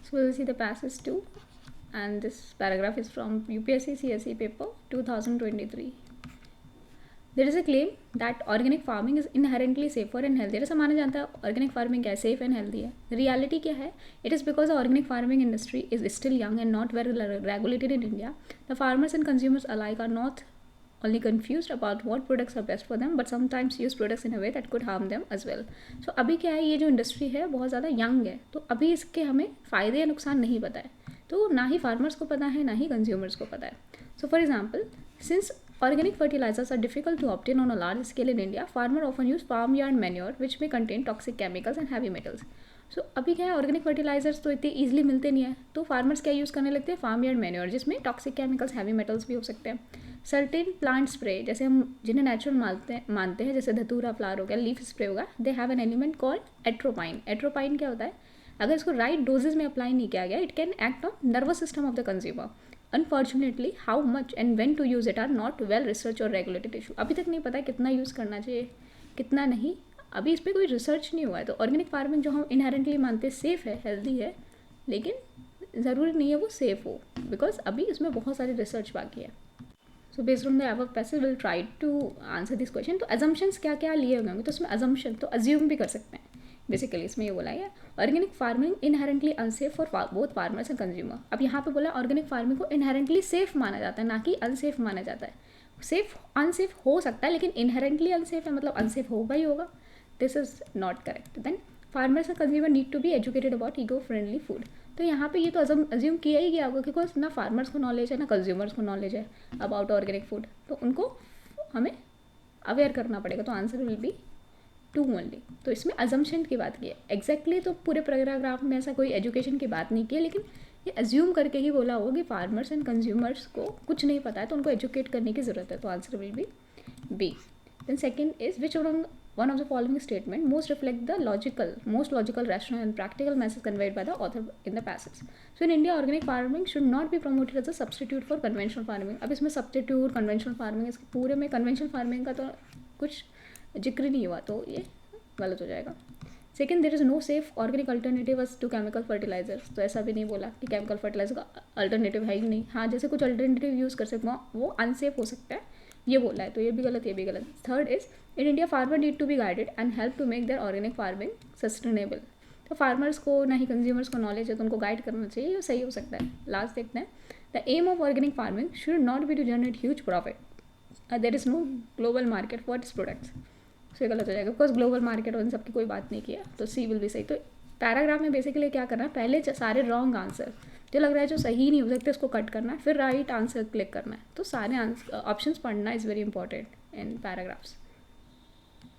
So we'll see the passes too, and this paragraph is from UPSC CSE paper 2023. There is a claim that organic farming is inherently safer and healthier. ऐसा माना जाता है organic farming क्या है, safe and healthy है. Reality क्या है? It is because organic farming industry is still young and not well regulated in India. The farmers and consumers alike are not only confused about what products are best for them, but sometimes use products in a way that could harm them as well. So अभी क्या है, ये जो industry है बहुत ज़्यादा young है, तो अभी इसके हमें फ़ायदे या नुकसान नहीं पता है. तो ना ही फार्मर्स को पता है, ना ही कंज्यूमर्स को पता है. So for example, since organic fertilizers are difficult to obtain on a large scale in India, farmers often use farmyard manure which may contain toxic chemicals and heavy metals. सो अभी क्या है, ऑर्गेनिक फर्टिलाइजर्स तो इतने easily मिलते नहीं है, तो farmers क्या यूज़ करने लगते हैं, फार्म यार्ड मैन्योर, जिसमें टॉक्सिक केमिकल्स, हैवी मेटल्स भी हो सकते हैं. सर्टेन प्लांट स्प्रे, जैसे हम जिन्हें नेचुरल मानते हैं, जैसे धतूरा फ्लावर हो गया, लीफ स्प्रे होगा, they have an element called atropine. Atropine क्या होता है? अगर इसको राइट डोजेज में अप्लाई नहीं किया गया, it can act on nervous system of the consumer. Unfortunately how much and when to use it are not well research और रेगुलेटेड इशू. अभी तक नहीं पता कितना यूज़ करना चाहिए, कितना नहीं, अभी इस पर कोई रिसर्च नहीं हुआ है. तो ऑर्गेनिक फार्मिंग जो हम इनहेरेंटली मानते हैं सेफ़ है, हेल्दी है, लेकिन ज़रूरी नहीं है वो सेफ़ हो, बिकॉज अभी इसमें बहुत सारी रिसर्च बाकी है. So based on the above passage will try to answer this question. तो अजम्पशंस क्या क्या लिए होंगे, तो उसमें अजम्पशन तो अज्यूम भी कर सकते हैं. बेसिकली इसमें ये बोला है organic farming inherently unsafe for both farmers and consumer. अब यहाँ पे बोला ऑर्गेनिक फार्मिंग को इनहेरेंटली सेफ माना जाता है, ना कि अनसेफ माना जाता है. सेफ अनसेफ हो सकता है, लेकिन इनहेरेंटली अनसेफ है मतलब अनसेफ होगा ही होगा. This is not correct. Then farmers and consumer need to be educated about eco friendly food. तो यहाँ पे ये तो अज्यूम किया ही गया होगा, बिकॉज ना फार्मर्स को नॉलेज है ना कंज्यूमर्स को नॉलेज है अबाउट ऑर्गेनिक फूड, तो उनको हमें अवेयर करना पड़ेगा. तो आंसर विल बी 2 ओनली. तो इसमें अजम्पशन की बात की है. एग्जैक्टली तो पूरे पैराग्राफ में ऐसा कोई एजुकेशन की बात नहीं की है, लेकिन ये अज्यूम करके ही बोला होगा कि फार्मर्स एंड कंज्यूमर्स को कुछ नहीं पता है, तो उनको एजुकेट करने की ज़रूरत है. तो answer will be B. Then second is which one of the following statement most reflect the most logical, rational and practical message conveyed by the author in the passage. So in India, organic farming should not be promoted as a substitute for conventional farming. अब इसमें substitute, conventional farming, इसके पूरे में conventional farming का तो कुछ जिक्र नहीं हुआ, तो ये गलत हो जाएगा. Second, there is no safe organic alternative to chemical fertilisers. तो ऐसा भी नहीं बोला कि केमिकल फर्टिलाइजर का अल्टरनेटिव है ही नहीं. हाँ, जैसे कुछ अल्टरनेटिव यूज़ कर सकते हो वो अनसेफ हो सकता है, ये बोला है, तो ये भी गलत, ये भी गलत. Third is in India farmer need to be guided and help to make their organic farming sustainable. तो फार्मर्स को ना ही कंज्यूमर्स को नॉलेज है, तो उनको गाइड करना चाहिए, ये सही हो सकता है. लास्ट देखते हैं, the aim of organic farming should not be to generate huge profit. There is no global market for its products. So ये गलत हो जाएगा, बिकॉज ग्लोबल मार्केट और इन सब की कोई बात नहीं किया, तो सी विल बी सही. तो पैराग्राफ में बेसिकली क्या करना है, पहले सारे रॉन्ग आंसर जो लग रहा है जो सही नहीं हो सकते उसको कट करना है, फिर राइट आंसर क्लिक करना है. तो सारे ऑप्शंस पढ़ना is very important in paragraphs.